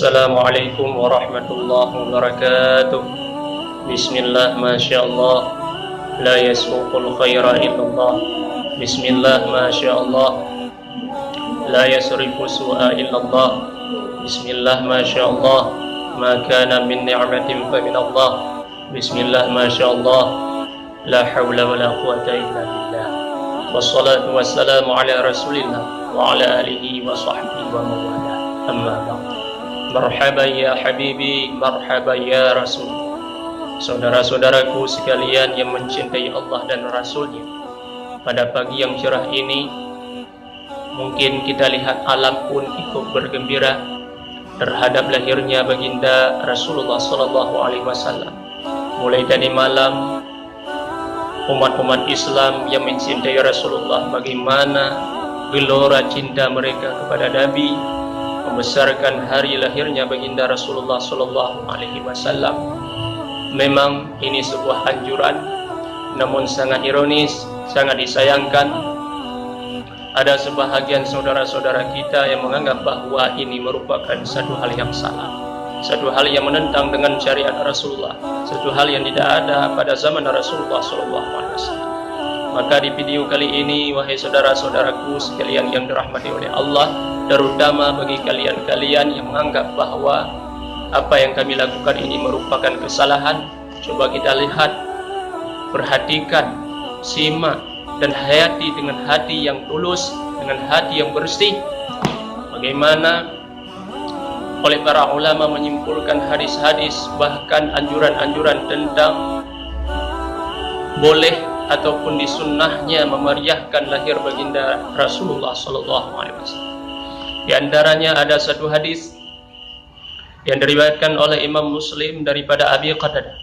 Assalamualaikum warahmatullahi wabarakatuh. Bismillah, Masya Allah. La yasruqul khaira illallah. Bismillah, Masya Allah. La yasrifu su'a illallah. Bismillah, Masya Allah. Ma kana min ni'matin fa min Allah. Bismillah, Masya Allah. La hawla wa la quwata illa billah. Wassalatu wassalamu ala rasulillah wa ala alihi wa sahbihi wa mawala. Amma ba'd. Marhaban ya habibi, marhaban ya rasul. Saudara-saudaraku sekalian yang mencintai Allah dan Rasulnya, pada pagi yang cerah ini mungkin kita lihat alam pun ikut bergembira terhadap lahirnya baginda Rasulullah sallallahu alaihi wasallam. Mulai dari malam, umat-umat Islam yang mencintai Rasulullah, bagaimana gelora cinta mereka kepada Nabi, membesarkan hari lahirnya baginda Rasulullah sallallahu alaihi wasallam. Memang ini sebuah anjuran, namun sangat ironis, sangat disayangkan. Ada sebahagian saudara-saudara kita yang menganggap bahwa ini merupakan satu hal yang salah, satu hal yang menentang dengan syariat Rasulullah, satu hal yang tidak ada pada zaman Rasulullah sallallahu alaihi wasallam. Maka di video kali ini, wahai saudara-saudaraku sekalian yang dirahmati oleh Allah, terutama bagi kalian-kalian yang menganggap bahwa apa yang kami lakukan ini merupakan kesalahan, coba kita lihat, perhatikan, simak, dan hayati dengan hati yang tulus, dengan hati yang bersih, bagaimana oleh para ulama menyimpulkan hadis-hadis, bahkan anjuran-anjuran tentang boleh ataupun disunnahnya memeriahkan lahir baginda Rasulullah sallallahu alaihi wasallam. Di antaranya ada satu hadis yang diriwayatkan oleh Imam Muslim daripada Abi Qatadah,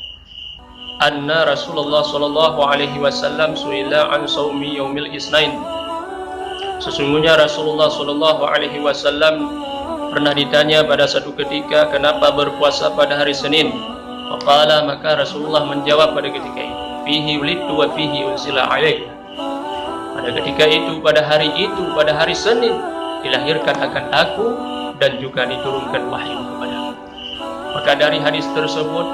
anna Rasulullah sallallahu alaihi wasallam su'ila an shaumi yaumil isnain. Sesungguhnya Rasulullah sallallahu alaihi wasallam pernah ditanya pada satu ketika kenapa berpuasa pada hari Senin. Faqala, maka Rasulullah menjawab pada ketika itu, fihi wulidtu wa fihi unzila alayya. Pada ketika itu, pada hari itu, pada hari Senin dilahirkan akan aku dan juga diturunkan wahyu kepadaku. Maka dari hadis tersebut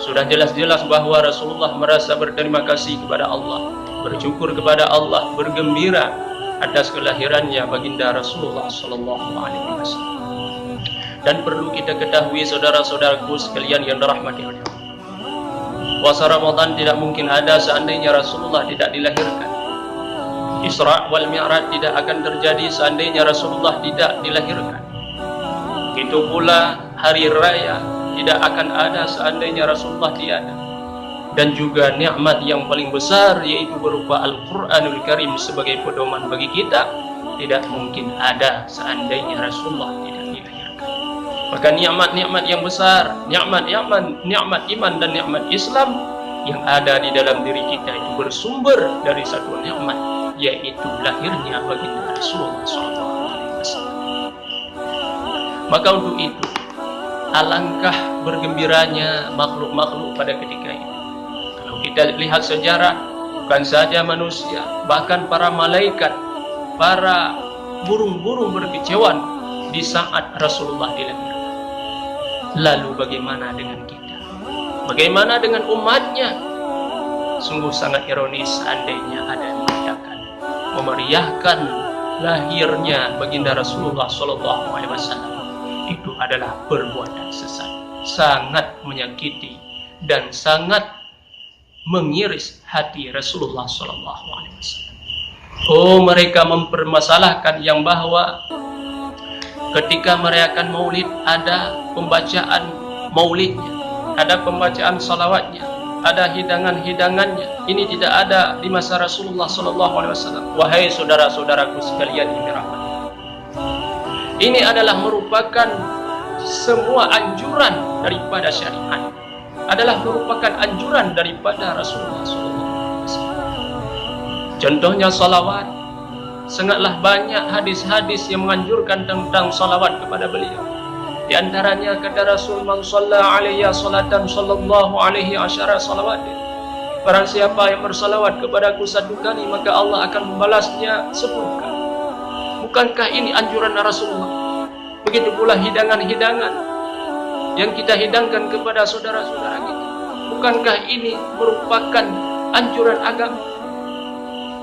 sudah jelas-jelas bahwa Rasulullah merasa berterima kasih kepada Allah, bersyukur kepada Allah, bergembira atas kelahirannya baginda Rasulullah sallallahu alaihi wasallam. Dan perlu kita ketahui saudara-saudaraku sekalian yang dirahmati oleh Allah, puasa Ramadan tidak mungkin ada seandainya Rasulullah tidak dilahirkan. Isra wal Mi'raj tidak akan terjadi seandainya Rasulullah tidak dilahirkan. Begitu pula hari raya tidak akan ada seandainya Rasulullah tiada. Dan juga nikmat yang paling besar yaitu berupa Al-Quranul Karim sebagai pedoman bagi kita tidak mungkin ada seandainya Rasulullah tidak dilahirkan. Maka nikmat-nikmat yang besar, nikmat iman dan nikmat Islam yang ada di dalam diri kita itu bersumber dari satu nikmat, yaitu lahirnya baginda Rasulullah SAW. Maka untuk itu, alangkah bergembiranya makhluk-makhluk pada ketika itu. Kalau kita lihat sejarah, bukan saja manusia, bahkan para malaikat, para burung-burung berkicauan di saat Rasulullah dilahirkan. Lalu bagaimana dengan kita? Bagaimana dengan umatnya? Sungguh sangat ironis seandainya ada yang memeriahkan lahirnya baginda Rasulullah sallallahu alaihi wasallam. Itu adalah perbuatan sesat, sangat menyakiti dan sangat mengiris hati Rasulullah sallallahu alaihi wasallam. Oh, mereka mempermasalahkan yang bahwa ketika merayakan Maulid ada pembacaan Maulidnya, ada pembacaan salawatnya, ada hidangan-hidangannya. Ini tidak ada di masa Rasulullah sallallahu alaihi wasallam. Wahai saudara-saudaraku sekalian yang dirahmati, ini adalah merupakan semua anjuran daripada syariat, adalah merupakan anjuran daripada Rasulullah sallallahu alaihi wasallam. Contohnya salawat, sangatlah banyak hadis-hadis yang menganjurkan tentang salawat kepada beliau. Di antaranya kata Rasul, man shalla alayya salatan sallallahu alaihi asyara salawatin. Barang siapa yang bersalawat kepadaku satu kali, maka Allah akan membalasnya 10 kali. Bukankah ini anjuran Rasulullah? Begitu pula hidangan-hidangan. yang kita hidangkan kepada saudara-saudara kita? Bukankah ini merupakan anjuran agama?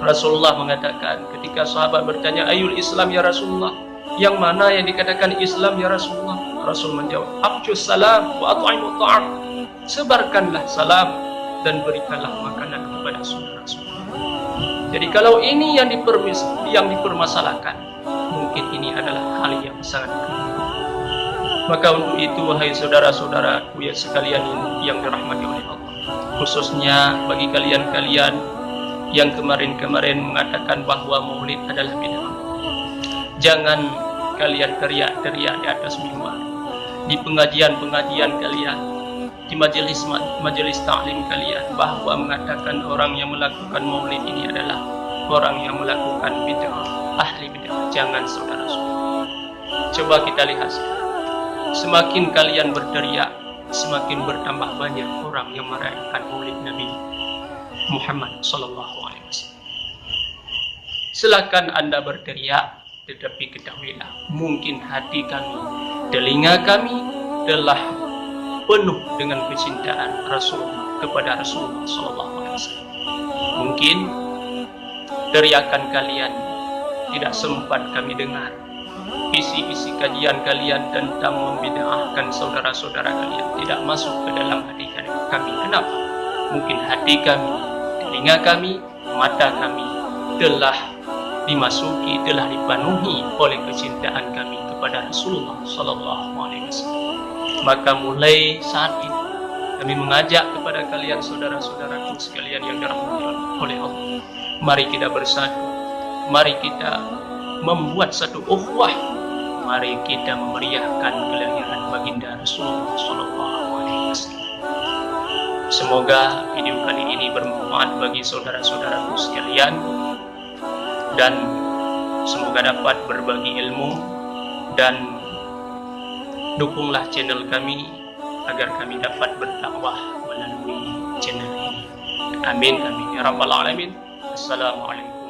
Rasulullah mengatakan ketika sahabat bertanya, ayul Islam ya Rasulullah, yang mana yang dikatakan Islam ya Rasulullah? Rasul menjawab, afshus salam wa at'imut ta'am. Sebarkanlah salam dan berikanlah makanan kepada saudara-saudara. Jadi kalau ini yang dipermasalahkan, mungkin ini adalah hal yang sangat keliru. Maka untuk itu, wahai saudara-saudaraku ya sekalian yang dirahmati oleh Allah, khususnya bagi kalian-kalian yang kemarin-kemarin mengatakan bahwa maulid adalah bid'ah, jangan kalian teriak-teriak di atas mimbar, di pengajian-pengajian kalian, di majelis ta'lim kalian, bahwa mengatakan orang yang melakukan maulid ini adalah orang yang melakukan bid'ah, ahli bid'ah. Jangan saudara-saudara. Coba kita lihat sekarang. Semakin kalian berteriak, semakin bertambah banyak orang yang merayakan maulid Nabi Muhammad sallallahu alaihi wasallam. Silakan Anda berteriak, tetapi ketahuilah, mungkin hati kami, telinga kami telah penuh dengan kecintaan Rasulullah kepada Rasulullah sallallahu alaihi wasallam. Mungkin teriakan kalian tidak sempat kami dengar. Isi-isi kajian kalian tentang membid'ahkan saudara-saudara kalian tidak masuk ke dalam hati kami. Kenapa? Mungkin hati kami, telinga kami, mata kami telah dimasuki, telah dipenuhi oleh kecintaan kami kepada Rasulullah sallallahu alaihi wasallam. Maka mulai saat ini kami mengajak kepada kalian saudara-saudaraku sekalian yang dirahmati oleh Allah, mari kita bersatu, mari kita membuat satu ukhuwah, mari kita memeriahkan kelahiran baginda Rasulullah sallallahu alaihi wasallam. Semoga video kali ini bermanfaat bagi saudara-saudaraku sekalian, dan semoga dapat berbagi ilmu, dan dukunglah channel kami agar kami dapat berdakwah melalui channel ini. Amin amin ya rabbal alamin. Assalamualaikum.